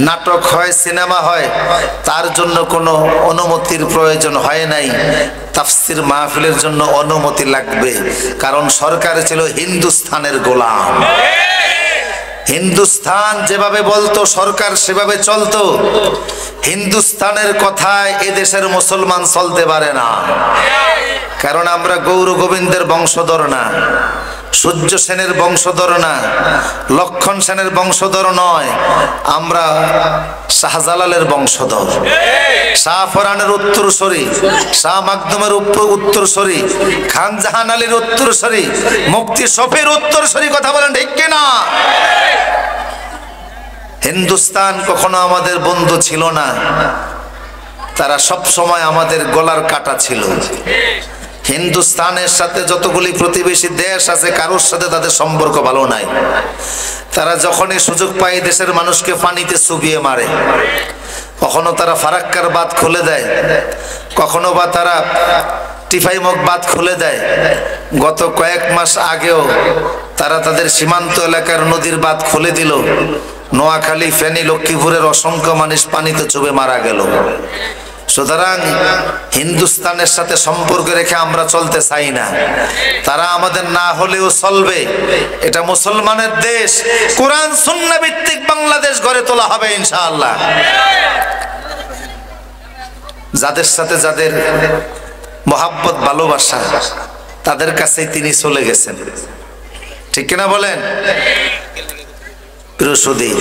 নাটক হয়, সিনেমা হয়, তার জন্য কোনো অনুমতির প্রয়োজন হয় নাই। তাফসির মাহফিলের জন্য অনুমতি লাগবে, কারণ সরকার ছিল হিন্দুস্তানের গোলাম। হিন্দুস্তান যেভাবে বলতো সরকার সেভাবে চলতো। হিন্দুস্তানের কথায় এদেশের মুসলমান চলতে পারে না, কারণ আমরা গৌর গোবিন্দের বংশধর না, সূর্য সেনের বংশধর না, লক্ষণ সেনের বংশধর নয়, আমরা শাহজালালের বংশধর, শাহ ফরানের উত্তরসূরি, শাহ মাকদুমের উত্তরসূরি, খান জাহান আলীর উত্তরসূরি, মুফতি শফির উত্তরসূরি। কথা বলেন ঠিক কিনা? হিন্দুস্তান কখনো আমাদের বন্ধু ছিল না, তারা সব সময় আমাদের গলার কাটা ছিল। হিন্দুস্তানের সাথে যতগুলি প্রতিবেশী দেশ আছে, কারোর সাথে তাদের সম্পর্ক ভালো নাই। তারা যখনই সুযোগ পায় দেশের মানুষকে পানিতে চুবিয়ে মারে। কখনো তারা ফারাক্কার বাঁধ খুলে দেয়, কখনো বা তারা টিফাইমুখ বাঁধ খুলে দেয়। গত কয়েক মাস আগেও তারা তাদের সীমান্ত এলাকার নদীর বাঁধ খুলে দিল। নোয়াখালী, ফেনী, লক্ষ্মীপুরের অসংখ্য মানুষ পানিতে চুবে মারা গেল। সুতরাং হিন্দুস্তানের সাথে সম্পর্ক রেখে আমরা চলতে চাই না। তারা আমাদের না হলেও চলবে, এটা মুসলমানের দেশ। কোরআন সুন্নাহ ভিত্তিক বাংলাদেশ গড়ে তোলা হবে ইনশাআল্লাহ। যাদের সাথে যাদের মহাব্বত, ভালোবাসা, তাদের কাছেই তিনি চলে গেছেন। ঠিক কিনা বলেন? প্রিয়সুধী,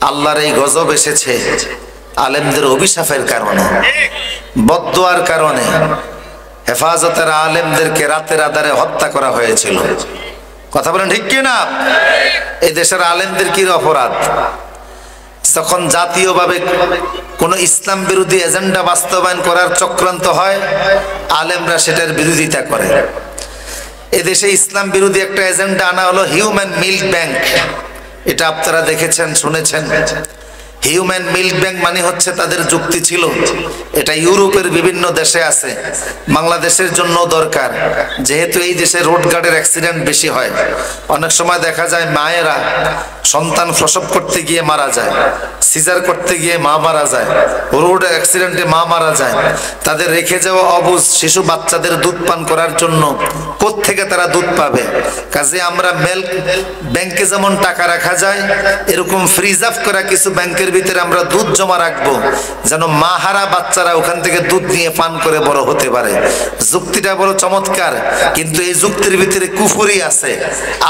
আল্লাহর এই গজব এসেছে আলেমদের অভিশাপের কারণে, বদদুয়ার কারণে। হেফাজতের আলেমদেরকে রাতের আধারে হত্যা করা হয়েছিল। কথা বলেন ঠিক কিনা? এই দেশের আলেমদের কি অপরাধ? যখন জাতীয়ভাবে কোন ইসলাম বিরোধী এজেন্ডা বাস্তবায়ন করার চক্রান্ত হয়, আলেমরা সেটার বিরোধিতা করে। এদেশে ইসলাম বিরোধী একটা এজেন্ডা আনা হলো হিউম্যান মিল্ক ব্যাংক। এটা আপনারা দেখেছেন, শুনেছেন। হিউম্যান মিল্ক ব্যাংক মানে হচ্ছে, তাদের যুক্তি ছিল এটা ইউরোপের বিভিন্ন দেশে আছে, বাংলাদেশের জন্য দরকার। যেহেতু এই দেশে রোড গার্ডের অ্যাক্সিডেন্ট বেশি হয়, অনেক সময় দেখা যায় মায়েরা সন্তান প্রসব করতে গিয়ে মারা যায়, সিজার করতে গিয়ে মা মারা যায়, রোড অ্যাক্সিডেন্টে মা মারা যায়। তাদের রেখে যাওয়া অবুঝ শিশু বাচ্চাদের দুধ পান করার জন্য কোত্থেকে তারা দুধ পাবে? কাজে আমরা মিল্ক ব্যাংকে যেমন টাকা রাখা যায়, এরকম ফ্রিজার্ভ করা কিছু ব্যাংকের ভিতরে আমরা দুধ জমা রাখবো, যেন মাহারা বাচ্চারা ওখান থেকে দুধ নিয়ে পান করে বড় হতে পারে। যুক্তিটা বড় চমৎকার, কিন্তু এই যুক্তির ভিতরে কুফরি আছে,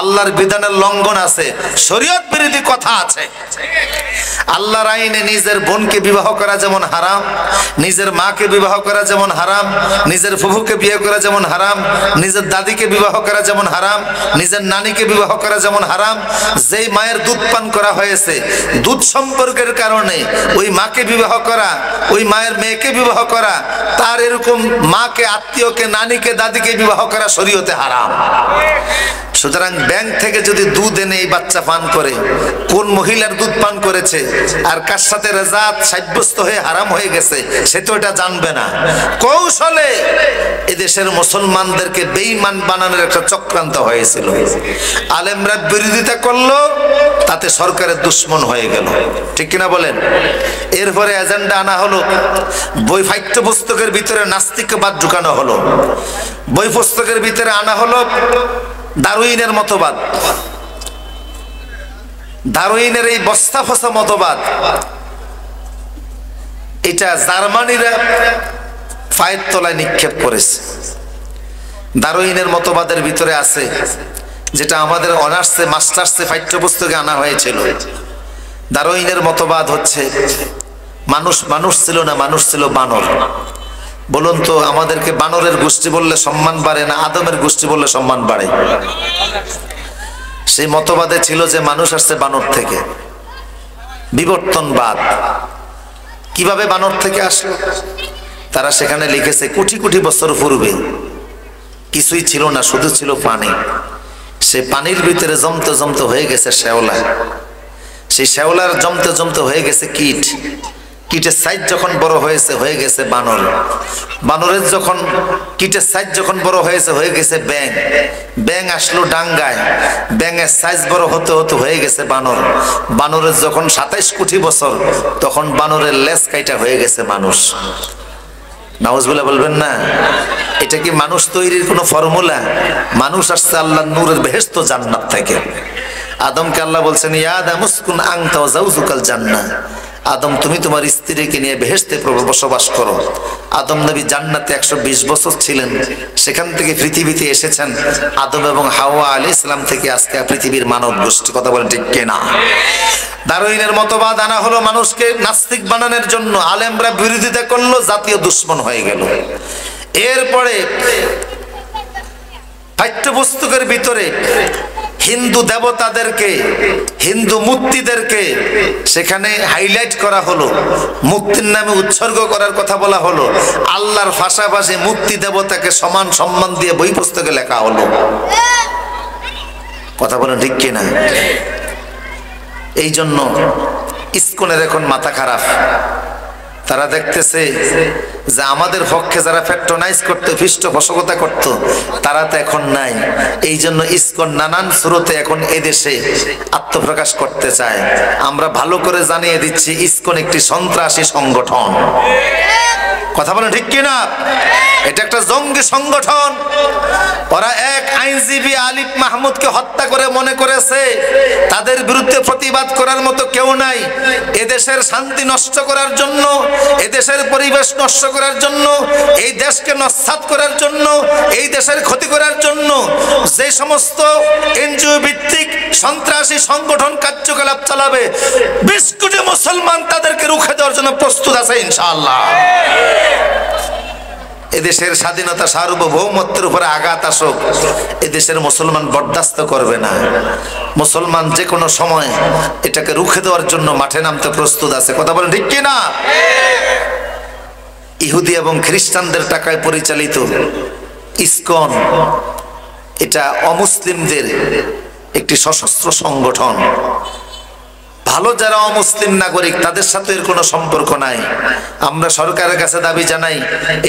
আল্লাহর বিধানের লঙ্ঘন আছে, শরীয়ত বিরোধী কথা আছে। আল্লাহর আইনে নিজের বোনকে বিবাহ করা যেমন হারাম, নিজের মাকে বিবাহ করা যেমন হারাম, নিজের ফুফুকে বিয়ে করা যেমন হারাম, নিজের দাদিকে বিবাহ করা যেমন হারাম, নিজের নানিকে বিবাহ করা যেমন হারাম। যেই মায়ের দুধ পান করা হয়েছে, দুধ সম্পর্কের কারণে ওই মাকে বিবাহ করা, ওই মায়ের মেয়েকে বিবাহ করা, তার এরকম মাকে, আত্মীয়কে, নানিকে, দাদিকে বিবাহ করা শরীয়তে হারাম। সুতরাং ব্যাংক থেকে যদি দুধ এনে এই বাচ্চা পান করে, কোন মহিলার দুধ পান করেছে আর কার সাথে রেজাত সাব্যস্ত হয়ে হারাম হয়ে গেছে, সে তো এটা জানবে না। কৌশলে এদেশের মুসলমানদেরকে বেঈমান বানানোর একটা চক্রান্ত হয়েছিল। আলেমরা বিরোধিতা করলো, তাতে সরকারের দুশ্মন হয়ে গেল। ঠিক কিনা বলেন? এরপরে এজেন্ডা আনা হলো, বই পাঠ্য পুস্তকের ভিতরে নাস্তিকবাদ ঢুকানো হলো, বই পুস্তকের ভিতরে আনা হলো ডারউইনের মতবাদ। ডারউইনের এই বস্তা ফসা মতবাদ, এটা জার্মানিরা পায়ের তলায় নিক্ষেপ করেছে। ডারউইনের মতবাদের ভিতরে আছে, যেটা আমাদের অনার্সে, মাস্টার্সে পাঠ্যপুস্তকে আনা হয়েছিল। ডারউইনের মতবাদ হচ্ছে মানুষ মানুষ ছিল না, মানুষ ছিল বানর। বলুন তো, আমাদেরকে বানরের গোষ্ঠী বললে সম্মান বাড়ে না আদমের গোষ্ঠী বললে সম্মান বাড়ে? সেই মতবাদে ছিল যে মানুষ আসছে বানর থেকে। বিবর্তনবাদ। কিভাবে বানর থেকে আসলো? তারা সেখানে লিখেছে কোটি কোটি বছর পূর্বে কিছুই ছিল না, শুধু ছিল পানি। সে পানির ভিতরে জমতে জমতে হয়ে গেছে শ্যাওলা, সেই শ্যাওলার জমতে জমতে হয়ে গেছে কীট, কিটের সাইজ যখন বড় হয়েছে হয়ে গেছে বানর, বানরের যখন কিটের সাইজ যখন বড় হয়েছে হয়ে গেছে ব্যাঙ, ব্যাঙ আসলো ডাঙ্গায়, ব্যাঙের সাইজ বড় হতে হতে হয়ে গেছে বানর, বানরের যখন 27 কোটি বছর তখন বানরের লেজ কাইটা হয়ে গেছে মানুষ। নাউজুবিল্লাহ বলবেন না? এটা কি মানুষ তৈরির কোনো ফর্মুলা? মানুষ আসছে আল্লাহর নূরের বেহেশত জান্নাত থেকে। আদমকে আল্লাহ বলছেন ইয়া আদম উসকুন আনতা ওয়া যাওজুকাল জান্নাহ, আদম তুমি তোমার স্ত্রীকে নিয়ে বেহেশতে বসবাস করো। আদম নবী জান্নাতে 120 বছর ছিলেন, সেখান থেকে পৃথিবীতে এসেছেন আদম এবং হাওয়া আলাইহিস সালাম থেকে আজকে পৃথিবীর মানব গোষ্ঠী। কথা বলেন ঠিক কিনা? দারুইনের মতবাদ আনা হলো মানুষকে নাস্তিক বানানোর জন্য, আলেমরা বিরোধিতা করলো, জাতীয় দুশ্মন হয়ে গেল। এরপরে পাঠ্যপুস্তকের ভিতরে হিন্দু দেবতাদেরকে, হিন্দু মূর্তিদেরকে সেখানে হাইলাইট করা হলো, মুক্তির নামে উৎসর্গ করার কথা বলা হলো। আল্লাহর পাশাপাশি মূর্তি দেবতাকে সমান সম্মান দিয়ে বই পুস্তকে লেখা হলো। কথা বলেন ঠিক কিনা? এই জন্য ইসকনের এখন মাথা খারাপ। তারা দেখতেছে যে আমাদের পক্ষে যারা প্যাট্রোনাইজ করতে, পৃষ্ঠপোষকতা করত, তারা তো এখন নাই। এই জন্য ইসকন নানান স্রোতে এখন এদেশে আত্মপ্রকাশ করতে চায়। আমরা ভালো করে জানিয়ে দিচ্ছি, ইসকন একটি সন্ত্রাসী সংগঠন। কথা বলেন ঠিক কিনা? এটা একটা জঙ্গি সংগঠন। ওরা এক আইনজীবী আলিফ মাহমুদকে হত্যা করে মনে করেছে তাদের বিরুদ্ধে প্রতিবাদ করার মতো কেউ নাই। এদেশের শান্তি নষ্ট করার জন্য, এদেশের পরিবেশ নষ্ট করার জন্য, এই দেশকে নস্যাৎ করার জন্য, এই দেশের ক্ষতি করার জন্য যে সমস্ত এনজিও ভিত্তিক সন্ত্রাসী সংগঠন কার্যকলাপ চালাবে, 20 কোটি মুসলমান তাদেরকে রুখে দেওয়ার জন্য প্রস্তুত আছে ইনশাআল্লাহ। এদেশের স্বাধীনতা সার্বভৌমত্বের উপরে আঘাত আসুক, এদেশের মুসলমান বরদাস্ত করবে না। মুসলমান যে কোনো সময় এটাকে রুখে দেওয়ার জন্য মাঠে নামতে প্রস্তুত আছে। কথা বলেন ঠিক কিনা? ইহুদি এবং খ্রিস্টানদের টাকায় পরিচালিত ইসকন এটা অমুসলিমদের একটি সশস্ত্র সংগঠন। ভালো যারা অমুসলিম নাগরিক তাদের সাথে এর কোনো সম্পর্ক নাই। আমরা সরকারের কাছে দাবি জানাই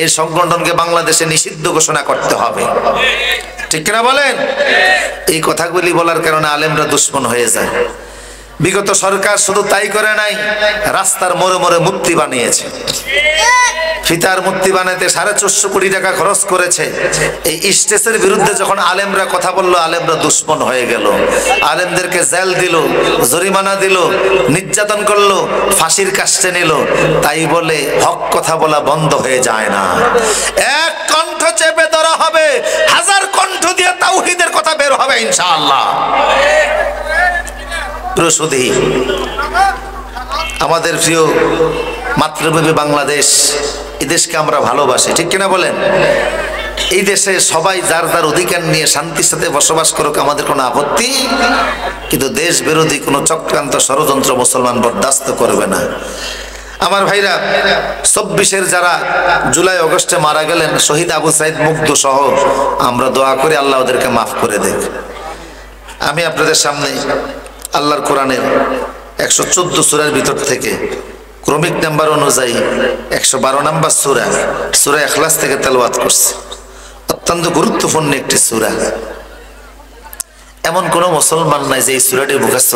এই সংগঠনকে বাংলাদেশে নিষিদ্ধ ঘোষণা করতে হবে। ঠিক কিনা বলেন? এই কথাগুলি বলার কারণে আলেমরা দুশ্মন হয়ে যায়। বিগত সরকার শুধু তাই করে নাই, রাস্তার মোড়ে মোড়ে মূর্তি বানিয়েছে। ফিতার মূর্তি বানাতে 450 কোটি টাকা খরচ করেছে। এই স্টেজের বিরুদ্ধে যখন আলেমরা কথা বললো, আলেমরা দুশ্মন হয়ে গেল। আলেমদেরকে জেল দিল, জরিমানা দিল, নির্যাতন করলো, ফাঁসির কাস্টে নিল। তাই বলে হক কথা বলা বন্ধ হয়ে যায় না। এক কণ্ঠ চেপে ধরা হবে, 1000 কণ্ঠ দিয়ে তাওহীদের কথা বের হবে ইনশাআল্লাহ। প্রসূতি আমাদের প্রিয় মাতৃভূমি বাংলাদেশ, এই দেশকে আমরা ভালোবাসি। ঠিক কিনা বলেন? এই দেশে সবাই যার যার অধিকার নিয়ে শান্তির সাথে বসবাস করুক, আমাদের কোনো আপত্তি। কিন্তু দেশ বিরোধী কোনো চক্রান্ত ষড়যন্ত্র মুসলমান বরদাস্ত করবে না। আমার ভাইরা, 24-এর যারা জুলাই আগস্টে মারা গেলেন, শহীদ আবু সাইদ মুগ্ধ সহ, আমরা দোয়া করি আল্লাহ ওদেরকে মাফ করে দেখ। আমি আপনাদের সামনে আল্লাহর কোরআনের 114 সূরার ভিতর থেকে ক্রমিক নাম্বার অনুযায়ী 112 নম্বর সূরা, সূরা ইখলাস থেকে তেলাওয়াত করছি। অত্যন্ত গুরুত্বপূর্ণ একটি সূরা। এমন কোন মুসলমান নাই যে এই সূরাটি মুখস্থ